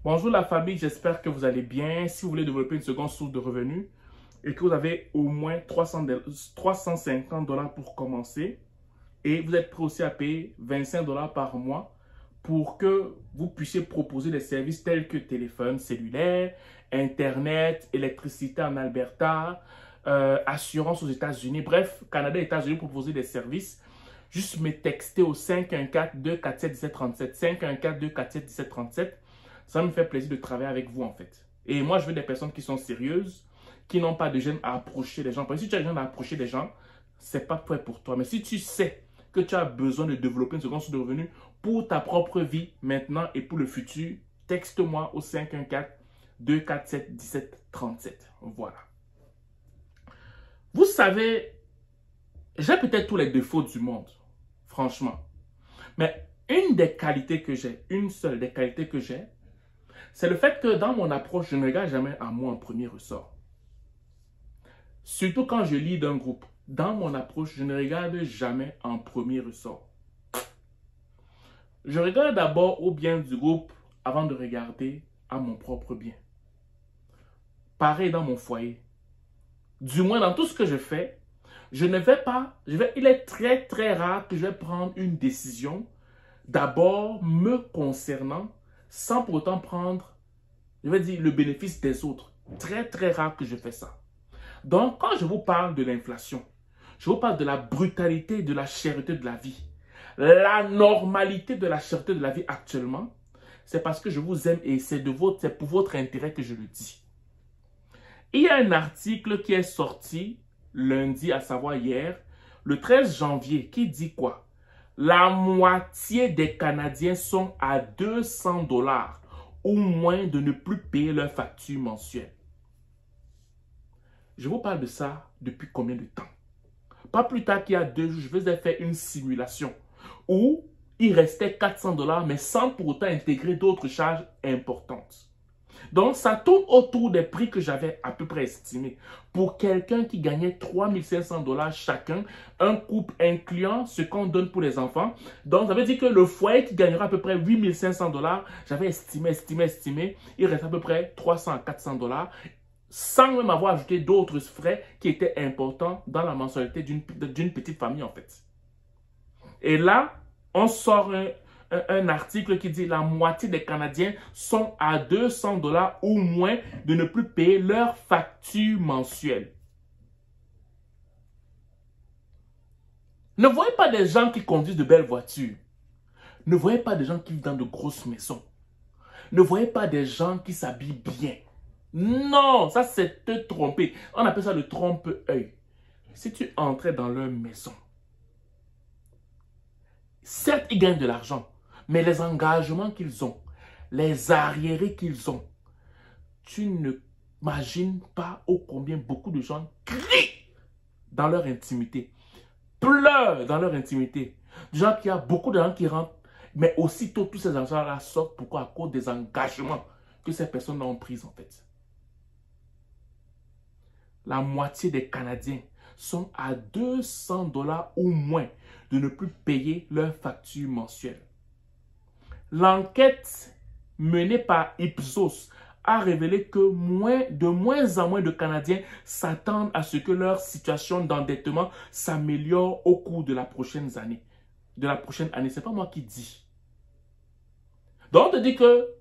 Bonjour la famille, j'espère que vous allez bien. Si vous voulez développer une seconde source de revenus et que vous avez au moins 350 dollars pour commencer et vous êtes prêt aussi à payer 25 dollars par mois pour que vous puissiez proposer des services tels que téléphone cellulaire, Internet, électricité en Alberta, assurance aux États-Unis, bref, Canada et États-Unis pour proposer des services. Juste me texter au 514-247-1737, 514-247-1737. Ça me fait plaisir de travailler avec vous en fait. Et moi, je veux des personnes qui sont sérieuses, qui n'ont pas de gêne à approcher les gens. Parce que si tu as gêne à approcher les gens, c'est pas prêt pour toi. Mais si tu sais que tu as besoin de développer une seconde source de revenus pour ta propre vie maintenant et pour le futur, texte-moi au 514-247-1737. Voilà. Vous savez, j'ai peut-être tous les défauts du monde, franchement. Mais une des qualités que j'ai, une seule des qualités que j'ai, c'est le fait que dans mon approche, je ne regarde jamais à moi en premier ressort. Surtout quand je lis d'un groupe. Dans mon approche, je ne regarde jamais en premier ressort. Je regarde d'abord au bien du groupe avant de regarder à mon propre bien. Pareil dans mon foyer. Du moins dans tout ce que je fais, il est très très rare que je vais prendre une décision d'abord me concernant sans pour autant prendre, je vais dire, le bénéfice des autres. Très, très rare que je fais ça. Donc, quand je vous parle de l'inflation, je vous parle de la brutalité et de la cherté de la vie, la normalité de la cherté de la vie actuellement, c'est parce que je vous aime et c'est pour votre intérêt que je le dis. Il y a un article qui est sorti lundi, à savoir hier, le 13 janvier, qui dit quoi? La moitié des Canadiens sont à 200 dollars ou moins de ne plus payer leur facture mensuelle. Je vous parle de ça depuis combien de temps? Pas plus tard qu'il y a 2 jours, je faisais faire une simulation où il restait 400 dollars, mais sans pour autant intégrer d'autres charges importantes. Donc, ça tourne autour des prix que j'avais à peu près estimés. Pour quelqu'un qui gagnait 3500 dollars chacun, un couple incluant ce qu'on donne pour les enfants. Donc, ça veut dire que le foyer qui gagnera à peu près 8500 dollars, j'avais estimé, il reste à peu près 300 à 400 dollars, sans même avoir ajouté d'autres frais qui étaient importants dans la mensualité d'une petite famille en fait. Et là, on sort un article qui dit la moitié des Canadiens sont à 200 dollars ou moins de ne plus payer leur facture mensuelle. Ne voyez pas des gens qui conduisent de belles voitures. Ne voyez pas des gens qui vivent dans de grosses maisons. Ne voyez pas des gens qui s'habillent bien. Non, ça c'est te tromper. On appelle ça le trompe-œil. Si tu entrais dans leur maison, certes, ils gagnent de l'argent, mais les engagements qu'ils ont, les arriérés qu'ils ont, tu ne imagines pas ô combien beaucoup de gens crient dans leur intimité, pleurent dans leur intimité. Genre qu'il y a beaucoup de gens qui rentrent, mais aussitôt tous ces argents-là sortent. Pourquoi? À cause des engagements que ces personnes ont pris en fait. La moitié des Canadiens sont à 200 dollars ou moins de ne plus payer leur facture mensuelle. L'enquête menée par Ipsos a révélé que de moins en moins de Canadiens s'attendent à ce que leur situation d'endettement s'améliore au cours de la prochaine année. Ce n'est pas moi qui dis. Donc, on te dit que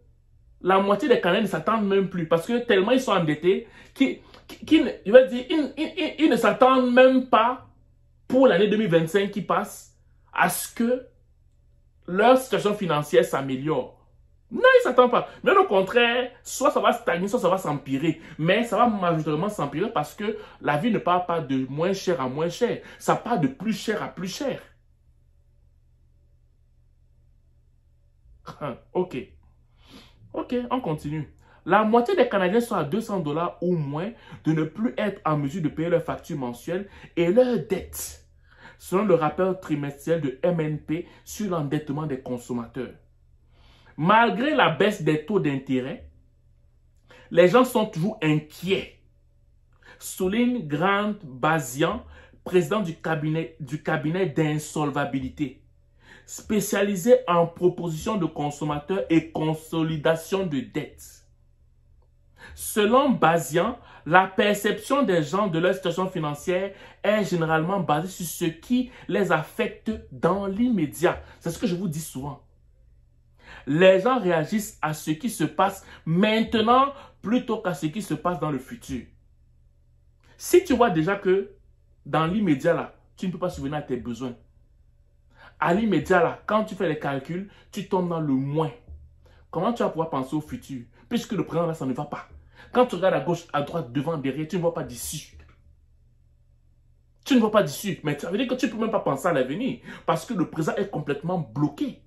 la moitié des Canadiens ne s'attendent même plus parce que tellement ils sont endettés qu'ils ne s'attendent même pas pour l'année 2025 qui passe à ce que leur situation financière s'améliore. Non, ils ne s'attendent pas. Mais au contraire, soit ça va stagner, soit ça va s'empirer. Mais ça va majoritairement s'empirer parce que la vie ne part pas de moins cher à moins cher. Ça part de plus cher à plus cher. Ok. Ok, on continue. La moitié des Canadiens sont à 200 dollars ou moins de ne plus être en mesure de payer leurs factures mensuelles et leurs dettes, selon le rapport trimestriel de MNP sur l'endettement des consommateurs. Malgré la baisse des taux d'intérêt, les gens sont toujours inquiets, souligne Grant Bazian, président du cabinet d'insolvabilité. spécialisé en proposition de consommateurs et consolidation de dettes. Selon Bazian, la perception des gens de leur situation financière est généralement basée sur ce qui les affecte dans l'immédiat. C'est ce que je vous dis souvent. Les gens réagissent à ce qui se passe maintenant plutôt qu'à ce qui se passe dans le futur. Si tu vois déjà que dans l'immédiat, là, tu ne peux pas subvenir à tes besoins. À l'immédiat, là, quand tu fais les calculs, tu tombes dans le moins. Comment tu vas pouvoir penser au futur? Puisque le présent, là, ça ne va pas. Quand tu regardes à gauche, à droite, devant, derrière, tu ne vois pas d'issue. Tu ne vois pas d'issue. Mais ça veut dire que tu ne peux même pas penser à l'avenir. Parce que le présent est complètement bloqué.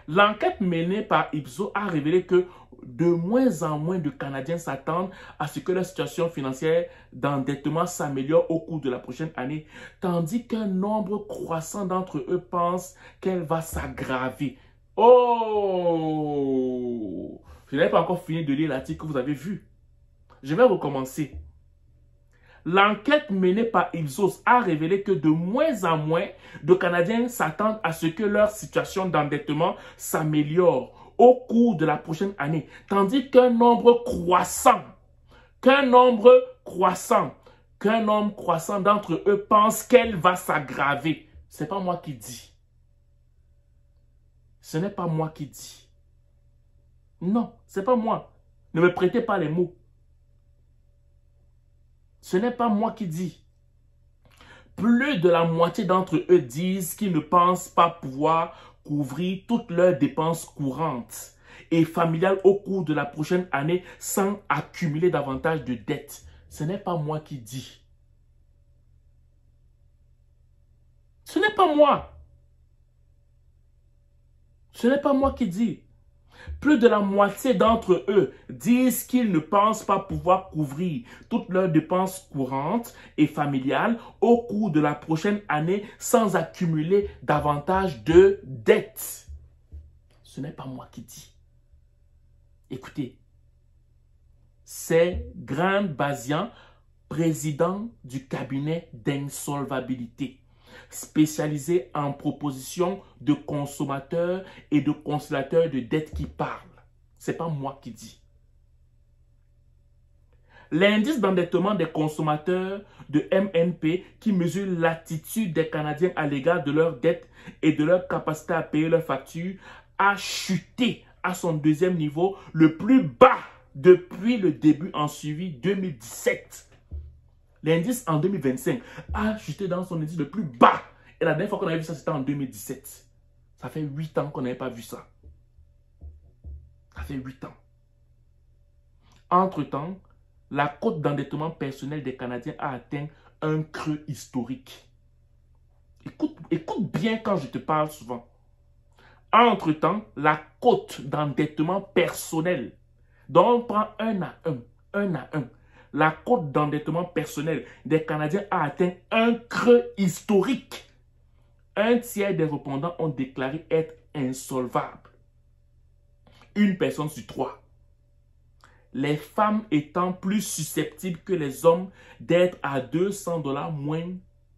L'enquête menée par Ipsos a révélé que de moins en moins de Canadiens s'attendent à ce que leur situation financière d'endettement s'améliore au cours de la prochaine année, tandis qu'un nombre croissant d'entre eux pensent qu'elle va s'aggraver. Oh! Je n'avais pas encore fini de lire l'article que vous avez vu. Je vais recommencer. L'enquête menée par Ipsos a révélé que de moins en moins de Canadiens s'attendent à ce que leur situation d'endettement s'améliore au cours de la prochaine année, tandis qu'un nombre croissant d'entre eux pense qu'elle va s'aggraver. Ce n'est pas moi qui dis. Ce n'est pas moi qui dis. Non, ce n'est pas moi. Ne me prêtez pas les mots. Ce n'est pas moi qui dis. Plus de la moitié d'entre eux disent qu'ils ne pensent pas pouvoir couvrir toutes leurs dépenses courantes et familiales au cours de la prochaine année sans accumuler davantage de dettes. Ce n'est pas moi qui dis. Ce n'est pas moi. Ce n'est pas moi qui dis. Plus de la moitié d'entre eux disent qu'ils ne pensent pas pouvoir couvrir toutes leurs dépenses courantes et familiales au cours de la prochaine année sans accumuler davantage de dettes. Ce n'est pas moi qui dis. Écoutez, c'est Grant Bazian, président du cabinet d'insolvabilité, spécialisé en proposition de consommateurs et de conciliateurs de dettes qui parlent. Ce n'est pas moi qui dis. L'indice d'endettement des consommateurs de MNP, qui mesure l'attitude des Canadiens à l'égard de leurs dettes et de leur capacité à payer leurs factures, a chuté à son deuxième niveau, le plus bas depuis le début en suivi 2017. L'indice en 2025 a chuté dans son indice le plus bas. Et la dernière fois qu'on avait vu ça, c'était en 2017. Ça fait 8 ans qu'on n'avait pas vu ça. Ça fait 8 ans. Entre-temps, la cote d'endettement personnel des Canadiens a atteint un creux historique. Écoute bien quand je te parle souvent. Entre-temps, la cote d'endettement personnel, dont on prend un à un, la cote d'endettement personnel des Canadiens a atteint un creux historique. Un tiers des répondants ont déclaré être insolvables. Une personne sur 3. Les femmes étant plus susceptibles que les hommes d'être à 200 $ moins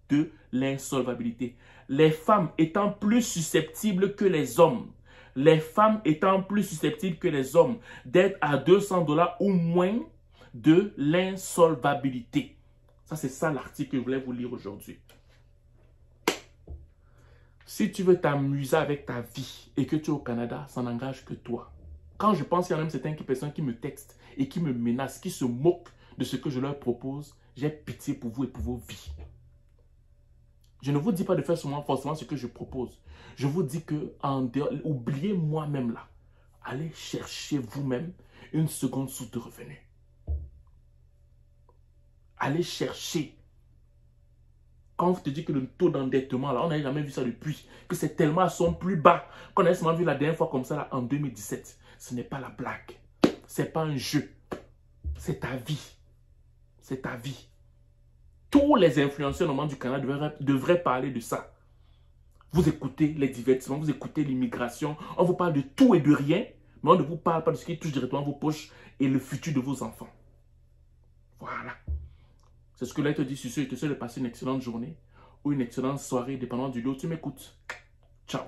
de l'insolvabilité. Les femmes étant plus susceptibles que les hommes. Les femmes étant plus susceptibles que les hommes d'être à 200 $ ou moins de l'insolvabilité. Ça, c'est ça l'article que je voulais vous lire aujourd'hui. Si tu veux t'amuser avec ta vie et que tu es au Canada, ça n'engage que toi. Quand je pense qu'il y a même certaines personnes qui me textent et qui me menacent, qui se moquent de ce que je leur propose, j'ai pitié pour vous et pour vos vies. Je ne vous dis pas de faire forcément ce que je propose. Je vous dis que, oubliez moi-même là. Allez chercher vous-même une seconde source de revenus. Allez chercher. Quand on te dit que le taux d'endettement, là, on n'a jamais vu ça depuis, que c'est tellement à son plus bas, qu'on a seulement vu la dernière fois comme ça là, en 2017. Ce n'est pas la blague. Ce n'est pas un jeu. C'est ta vie. C'est ta vie. Tous les influenceurs au monde du Canada devraient parler de ça. Vous écoutez les divertissements, vous écoutez l'immigration, on vous parle de tout et de rien, mais on ne vous parle pas de ce qui touche directement vos poches et le futur de vos enfants. Voilà. C'est ce que là, il te dit sur ce. Il te souhaite de passer une excellente journée. ou une excellente soirée, dépendant du lieu où tu m'écoutes. Ciao.